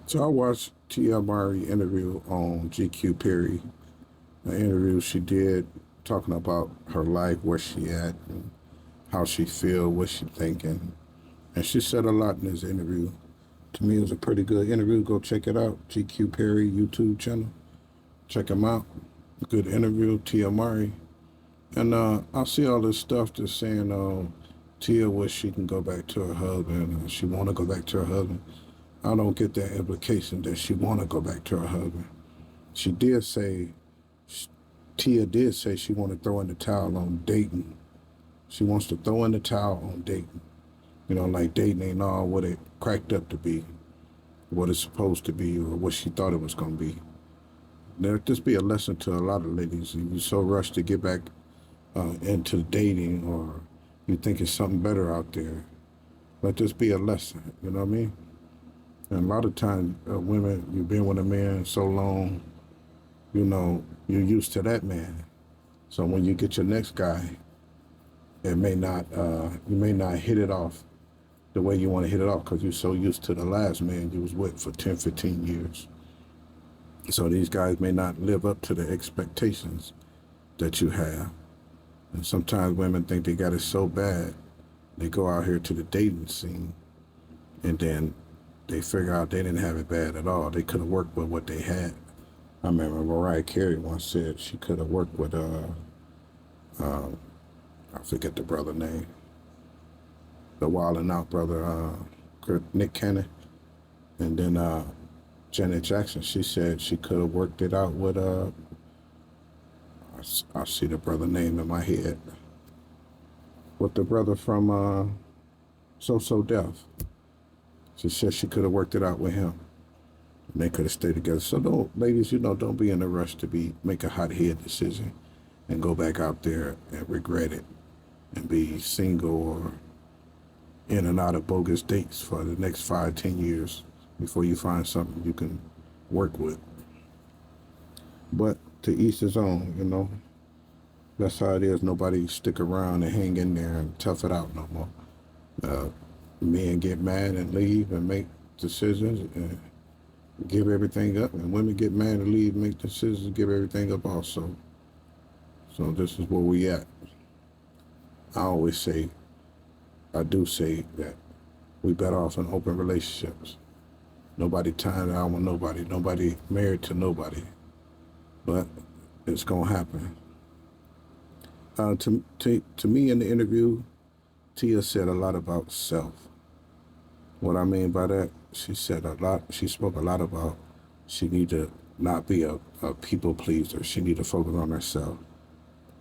So I watched Tia Mowry interview on GQ Perry, an interview she did talking about her life, where she at, and how she feel, what she thinking. And she said a lot in this interview. To me, it was a pretty good interview. Go check it out. GQ Perry YouTube channel. Check him out. Good interview, Tia Mowry. And I see all this stuff just saying, Tia wish she can go back to her husband. She want to go back to her husband. I don't get that implication that she want to go back to her husband. She did say, Tia did say she want to throw in the towel on dating. She wants to throw in the towel on dating. You know, like dating ain't all what it cracked up to be, what it's supposed to be, or what she thought it was going to be. Let this be a lesson to a lot of ladies. If you're so rushed to get back into dating, or you think it's something better out there, let this be a lesson. You know what I mean? And a lot of times, women, you've been with a man so long, you know, you're used to that man. So when you get your next guy, it may not, you may not hit it off the way you want to hit it off because you're so used to the last man you was with for 10, 15 years. So these guys may not live up to the expectations that you have. And sometimes women think they got it so bad, they go out here to the dating scene and then they figure out they didn't have it bad at all. They could have worked with what they had. I remember Mariah Carey once said she could have worked with, I forget the brother name, the Wild and Out brother, Nick Cannon. And then Janet Jackson, she said she could have worked it out with, I see the brother name in my head, with the brother from So Def. She said she could have worked it out with him. And they could have stayed together. So don't, ladies, you know, don't be in a rush to make a hot head decision and go back out there and regret it and be single or in and out of bogus dates for the next 5, 10 years before you find something you can work with. But to each his own, you know. That's how it is. Nobody stick around and hang in there and tough it out no more. Uh, Men get mad and leave and make decisions and give everything up, and women get mad and leave, make decisions, and give everything up also. So this is where we at. I always say, I do say that we better off in open relationships. Nobody tying down with nobody. Nobody married to nobody. But it's gonna happen. To me in the interview, Tia said a lot about self. What I mean by that, she said a lot. She spoke a lot about she need to not be a people pleaser. She need to focus on herself.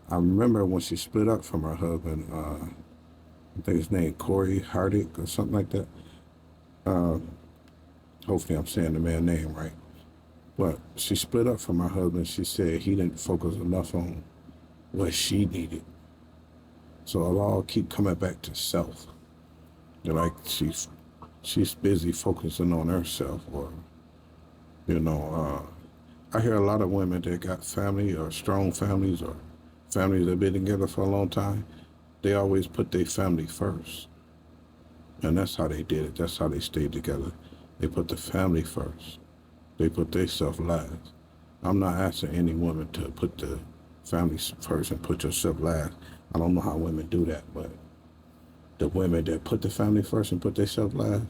I remember when she split up from her husband. I think his name Corey Hardick or something like that. Uh, Hopefully, I'm saying the man's name right. But she split up from her husband. She said he didn't focus enough on what she needed. So it'll all keep coming back to self. They're like she's busy focusing on herself, or you know, I hear a lot of women that got family or strong families or families that have been together for a long time. They always put their family first, and that's how they did it. That's how they stayed together. They put the family first. They put themselves last. I'm not asking any woman to put the family first and put yourself last. I don't know how women do that, but the women that put the family first and put themselves last,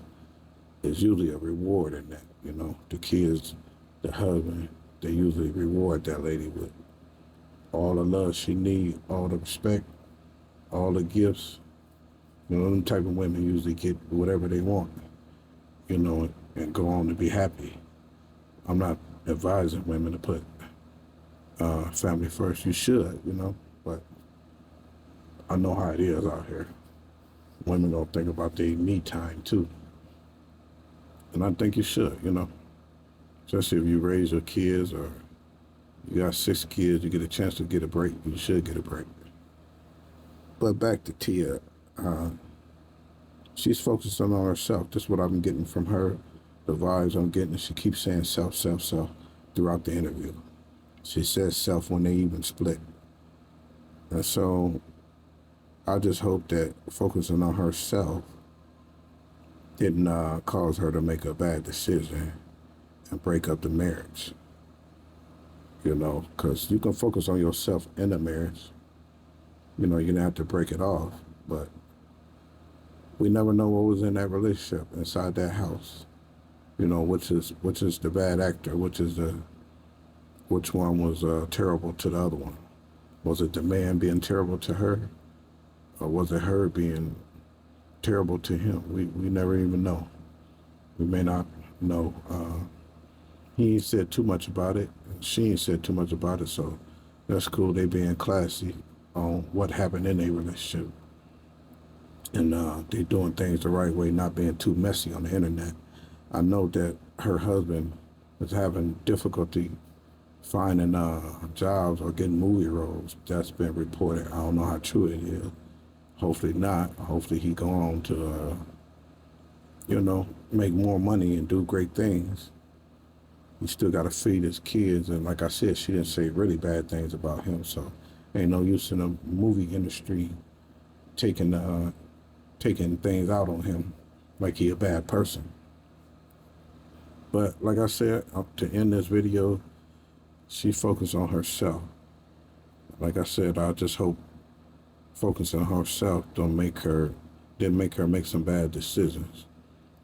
is usually a reward in that. You know, the kids, the husband, they usually reward that lady with all the love she needs, all the respect, all the gifts. You know, them type of women usually get whatever they want, you know, and go on to be happy. I'm not advising women to put family first. You should, you know, but I know how it is out here. Women don't think about their me time too. And I think you should, you know. Especially if you raise your kids or you got 6 kids, you get a chance to get a break. You should get a break. But back to Tia. She's focusing on herself. That's what I'm getting from her. The vibes I'm getting. She keeps saying self, self, self throughout the interview. She says self when they even split. And so I just hope that focusing on herself didn't cause her to make a bad decision and break up the marriage. You know, because you can focus on yourself in the marriage. You know, you don't have to break it off, but we never know what was in that relationship inside that house. You know, which is the bad actor, which one was terrible to the other one. Was it the man being terrible to her, or was it her being terrible to him? We never even know. We may not know. He ain't said too much about it. She ain't said too much about it, so that's cool. They being classy on what happened in their relationship. And they doing things the right way, not being too messy on the internet. I know that her husband is having difficulty finding jobs or getting movie roles. That's been reported. I don't know how true it is. Hopefully not. Hopefully he go on to, you know, make more money and do great things. He still got to feed his kids. And like I said, she didn't say really bad things about him. So ain't no use in the movie industry taking things out on him like he a bad person. But like I said, to end this video, she focused on herself. Like I said, I just hope focusing on herself didn't make her make some bad decisions.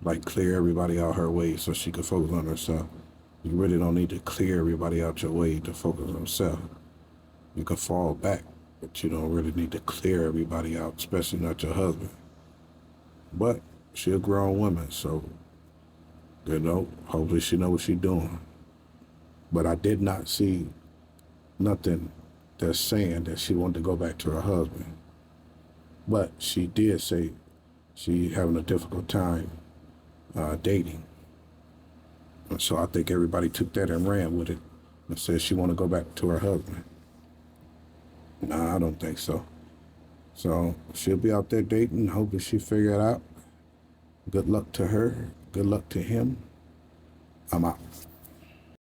Like clear everybody out her way so she could focus on herself. You really don't need to clear everybody out your way to focus on yourself. You can fall back, but you don't really need to clear everybody out, especially not your husband. But she a grown woman, so, you know, hopefully she know what she's doing. But I did not see nothing that's saying that she wanted to go back to her husband. But she did say she having a difficult time dating. And so I think everybody took that and ran with it and said she want to go back to her husband. Nah, I don't think so. So she'll be out there dating. Hopefully she figure it out. Good luck to her. Good luck to him. I'm out.